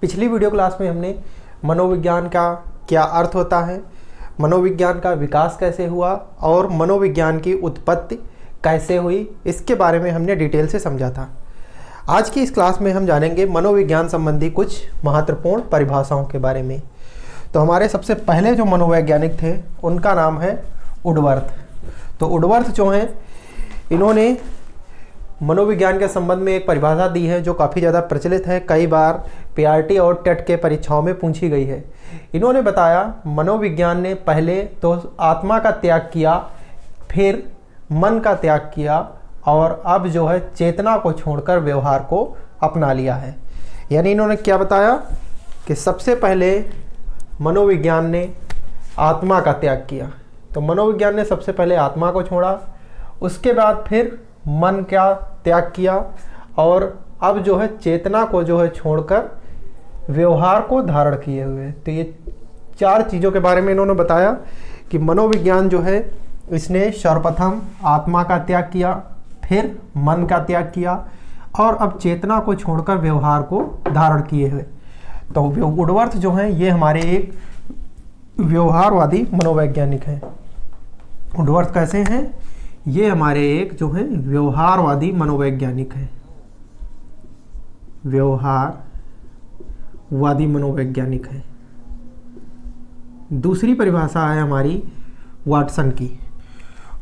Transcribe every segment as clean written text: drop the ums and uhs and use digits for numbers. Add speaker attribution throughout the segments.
Speaker 1: पिछली video class में हमने मनोविज्ञान का क्या अर्थ होता है, मनोविज्ञान का विकास कैसे हुआ और मनोविज्ञान की उत्पत्ति कैसे हुई, इसके बारे में हमने डिटेल से समझा था। आज की इस क्लास में हम जानेंगे मनोविज्ञान संबंधी कुछ महत्वपूर्ण परिभाषाओं के बारे में। तो हमारे सबसे पहले जो मनोवैज्ञानिक थे उनका नाम है वुडवर्थ। तो वुडवर्थ जो हैं, इन्होंने मनोविज्ञान के संबंध में एक परिभाषा दी है जो काफ़ी ज़्यादा प्रचलित है, कई बार पीआरटी और टेट के परीक्षाओं में पूछी गई है। इन्होंने बताया मनोविज्ञान ने पहले तो आत्मा का त्याग किया, फिर मन का त्याग किया और अब जो है चेतना को छोड़कर व्यवहार को अपना लिया है। यानी इन्होंने क्या बताया कि सबसे पहले मनोविज्ञान ने आत्मा का त्याग किया। तो मनोविज्ञान ने सबसे पहले आत्मा को छोड़ा, उसके बाद फिर मन का त्याग किया और अब जो है चेतना को जो है छोड़कर व्यवहार को धारण किए हुए। तो ये चार चीज़ों के बारे में इन्होंने बताया कि मनोविज्ञान जो है इसने सर्वप्रथम आत्मा का त्याग किया, फिर मन का त्याग किया और अब चेतना को छोड़कर व्यवहार को धारण किए हुए। तो वुडवर्थ जो हैं ये हमारे एक व्यवहारवादी मनोवैज्ञानिक हैं। वुडवर्थ कैसे हैं? ये हमारे एक जो है व्यवहारवादी मनोवैज्ञानिक हैं, व्यवहारवादी मनोवैज्ञानिक हैं। दूसरी परिभाषा है हमारी वाटसन की।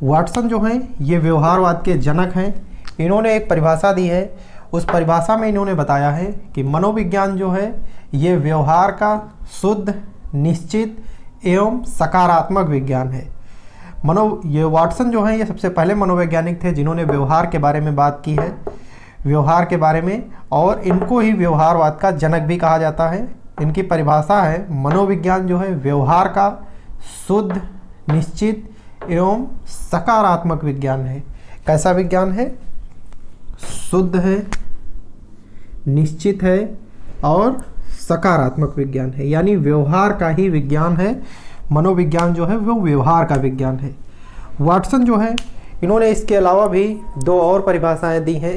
Speaker 1: वाटसन जो हैं ये व्यवहारवाद के जनक हैं। इन्होंने एक परिभाषा दी है, उस परिभाषा में इन्होंने बताया है कि मनोविज्ञान जो है ये व्यवहार का शुद्ध, निश्चित एवं सकारात्मक विज्ञान है। ये वाटसन जो है ये सबसे पहले मनोवैज्ञानिक थे जिन्होंने व्यवहार के बारे में बात की है, व्यवहार के बारे में, और इनको ही व्यवहारवाद का जनक भी कहा जाता है। इनकी परिभाषा है मनोविज्ञान जो है व्यवहार का शुद्ध, निश्चित एवं सकारात्मक विज्ञान है। कैसा विज्ञान है? शुद्ध है, निश्चित है और सकारात्मक विज्ञान है। यानी व्यवहार का ही विज्ञान है। मनोविज्ञान जो है वो व्यवहार का विज्ञान है। वाटसन जो है इन्होंने इसके अलावा भी दो और परिभाषाएं दी हैं।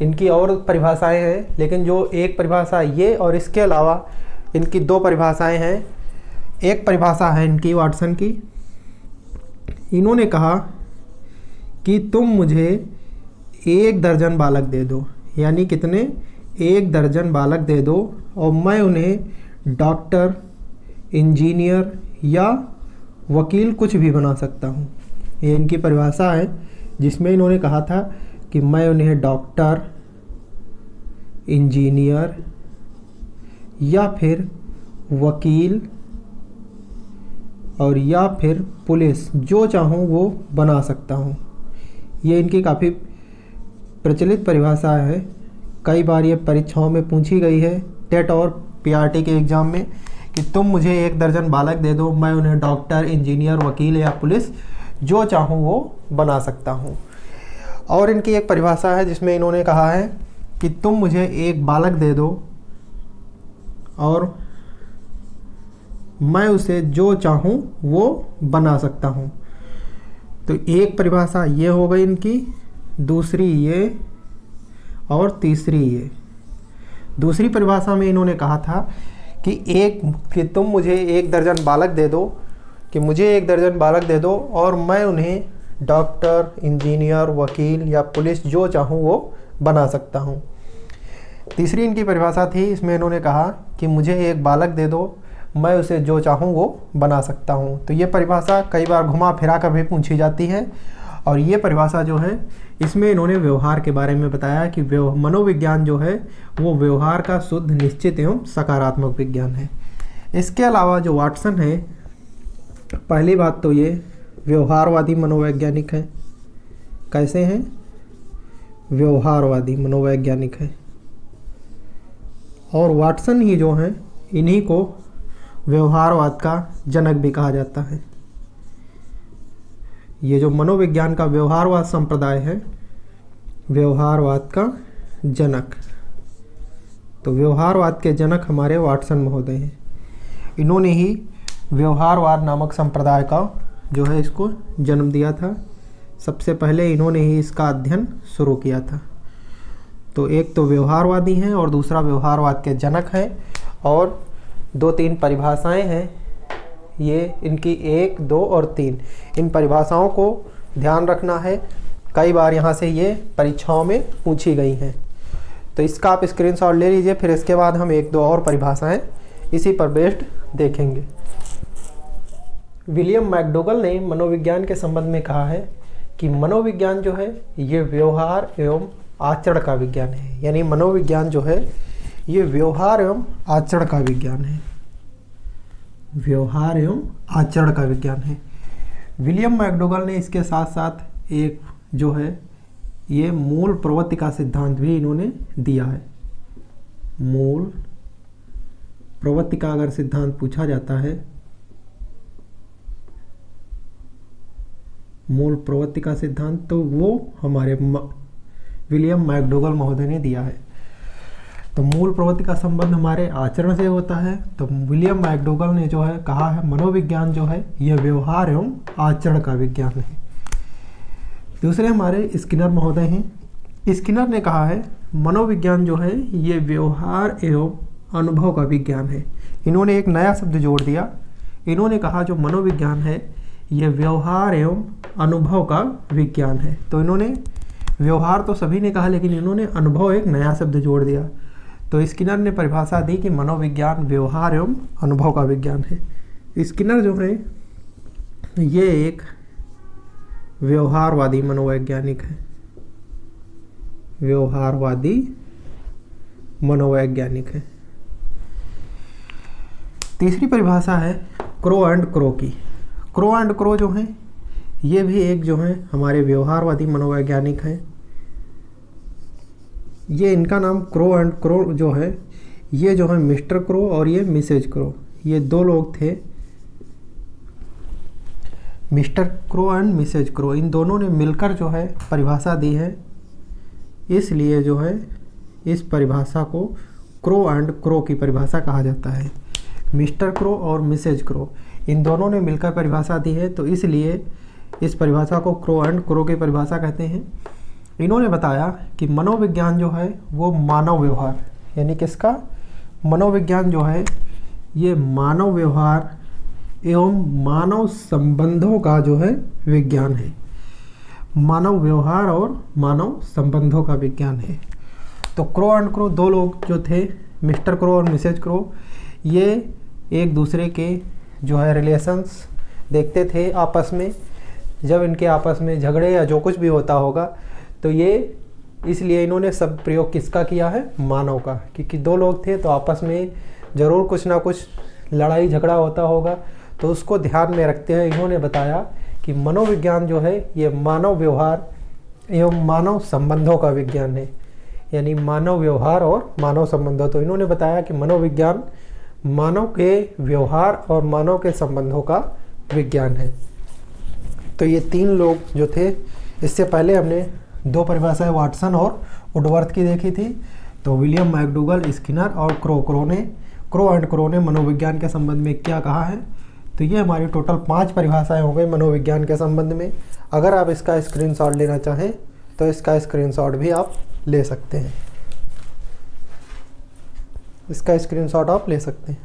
Speaker 1: इनकी और परिभाषाएं हैं, लेकिन जो एक परिभाषा ये और इसके अलावा इनकी दो परिभाषाएं हैं। एक परिभाषा है इनकी वाटसन की, इन्होंने कहा कि तुम मुझे 1 दर्जन बालक दे दो, यानी कितने? 1 दर्जन बालक दे दो और मैं उन्हें डॉक्टर, इंजीनियर या वकील कुछ भी बना सकता हूँ। ये इनकी परिभाषा है जिसमें इन्होंने कहा था कि मैं उन्हें डॉक्टर, इंजीनियर या फिर वकील और या फिर पुलिस, जो चाहूँ वो बना सकता हूँ। ये इनकी काफ़ी प्रचलित परिभाषा है, कई बार ये परीक्षाओं में पूछी गई है, टेट और पीआरटी के एग्ज़ाम में, कि तुम मुझे 1 दर्जन बालक दे दो, मैं उन्हें डॉक्टर, इंजीनियर, वकील या पुलिस जो चाहूँ वो बना सकता हूँ। और इनकी एक परिभाषा है जिसमें इन्होंने कहा है कि तुम मुझे 1 बालक दे दो और मैं उसे जो चाहूँ वो बना सकता हूँ। तो एक परिभाषा ये हो गई इनकी, दूसरी ये और तीसरी ये। दूसरी परिभाषा में इन्होंने कहा था कि तुम मुझे 1 दर्जन बालक दे दो, कि मुझे 1 दर्जन बालक दे दो और मैं उन्हें डॉक्टर, इंजीनियर, वकील या पुलिस जो चाहूँ वो बना सकता हूँ। तीसरी इनकी परिभाषा थी, इसमें इन्होंने कहा कि मुझे 1 बालक दे दो, मैं उसे जो चाहूँ वो बना सकता हूँ। तो ये परिभाषा कई बार घुमा फिरा कर भी पूछी जाती है और ये परिभाषा जो है इसमें इन्होंने व्यवहार के बारे में बताया कि मनोविज्ञान जो है वो व्यवहार का शुद्ध, निश्चित एवं सकारात्मक विज्ञान है। इसके अलावा जो वाटसन है, पहली बात तो ये व्यवहारवादी मनोवैज्ञानिक है। कैसे हैं? व्यवहारवादी मनोवैज्ञानिक है। और वाटसन ही जो हैं इन्हीं को व्यवहारवाद का जनक भी कहा जाता है। ये जो मनोविज्ञान का व्यवहारवाद संप्रदाय है, व्यवहारवाद का जनक, तो व्यवहारवाद के जनक हमारे वाटसन महोदय हैं। इन्होंने ही व्यवहारवाद नामक संप्रदाय का जो है इसको जन्म दिया था। सबसे पहले इन्होंने ही इसका अध्ययन शुरू किया था। तो एक तो व्यवहारवादी हैं और दूसरा व्यवहारवाद के जनक हैं। और 2-3 परिभाषाएं हैं, ये इनकी 1, 2 और 3, इन परिभाषाओं को ध्यान रखना है। कई बार यहाँ से ये परीक्षाओं में पूछी गई हैं, तो इसका आप स्क्रीनशॉट ले लीजिए। फिर इसके बाद हम 1-2 और परिभाषाएं इसी पर बेस्ड देखेंगे। विलियम मैकडोगल ने मनोविज्ञान के संबंध में कहा है कि मनोविज्ञान जो है ये व्यवहार एवं आचरण का विज्ञान है। यानी मनोविज्ञान जो है ये व्यवहार एवं आचरण का विज्ञान है, व्यवहार एवं आचरण का विज्ञान है। विलियम मैकडोगल ने इसके साथ साथ एक जो है ये मूल प्रवृत्ति का सिद्धांत भी इन्होंने दिया है। मूल प्रवृत्ति का अगर सिद्धांत पूछा जाता है, मूल प्रवृत्ति का सिद्धांत, तो वो हमारे विलियम मैकडोगल महोदय ने दिया है। तो मूल प्रवृत्ति का संबंध हमारे आचरण से होता है। तो विलियम मैकडोगल ने जो है कहा है मनोविज्ञान जो है यह व्यवहार एवं आचरण का विज्ञान है। दूसरे हमारे स्किनर महोदय हैं। स्किनर ने कहा है मनोविज्ञान जो है ये व्यवहार एवं अनुभव का विज्ञान है। इन्होंने एक नया शब्द जोड़ दिया, इन्होंने कहा जो मनोविज्ञान है ये व्यवहार एवं अनुभव का विज्ञान है। तो इन्होंने व्यवहार तो सभी ने कहा, लेकिन इन्होंने अनुभव एक नया शब्द जोड़ दिया। तो स्किनर ने परिभाषा दी कि मनोविज्ञान व्यवहार एवं अनुभव का विज्ञान है। स्किनर जो है ये एक व्यवहारवादी मनोवैज्ञानिक है, व्यवहारवादी मनोवैज्ञानिक है। तीसरी परिभाषा है क्रो एंड क्रो की। क्रो एंड क्रो जो है ये भी एक जो है हमारे व्यवहारवादी मनोवैज्ञानिक हैं। ये इनका नाम क्रो एंड क्रो जो है ये जो है मिस्टर क्रो और ये मिसेज क्रो, ये 2 लोग थे, Mr Crow and Mrs Crow. इन दोनों ने मिलकर जो है परिभाषा दी है, इसलिए जो है इस परिभाषा को क्रो एंड क्रो की परिभाषा कहा जाता है। मिस्टर क्रो और मिसेज क्रो इन दोनों ने मिलकर परिभाषा दी है, तो इसलिए इस परिभाषा को क्रो एंड क्रो की परिभाषा कहते हैं। इन्होंने बताया कि मनोविज्ञान जो है वो मानव व्यवहार, यानी किसका, मनोविज्ञान जो है ये मानव व्यवहार एवं मानव संबंधों का जो है विज्ञान है। मानव व्यवहार और मानव संबंधों का विज्ञान है। तो क्रो एंड क्रो 2 लोग जो थे, मिस्टर क्रो और मिसेज क्रो, ये एक दूसरे के जो है रिलेशंस देखते थे आपस में। जब इनके आपस में झगड़े या जो कुछ भी होता होगा तो ये इसलिए इन्होंने सब प्रयोग किसका किया है, मानव का, क्योंकि 2 लोग थे तो आपस में ज़रूर कुछ ना कुछ लड़ाई झगड़ा होता होगा। तो उसको ध्यान में रखते हुए इन्होंने बताया कि मनोविज्ञान जो है ये मानव व्यवहार एवं मानव संबंधों का विज्ञान है, यानी मानव व्यवहार और मानव संबंधों। तो इन्होंने बताया कि मनोविज्ञान मानव के व्यवहार और मानव के संबंधों का विज्ञान है। तो ये 3 लोग जो थे, इससे पहले हमने 2 परिभाषाएं वाटसन और वुडवर्थ की देखी थी। तो विलियम मैकडोगल, स्किनर और क्रो एंड क्रो ने मनोविज्ञान के संबंध में क्या कहा है। तो ये हमारी टोटल 5 परिभाषाएं हो गई मनोविज्ञान के संबंध में। अगर आप इसका स्क्रीनशॉट लेना चाहें तो इसका स्क्रीनशॉट भी आप ले सकते हैं, इसका स्क्रीनशॉट आप ले सकते हैं।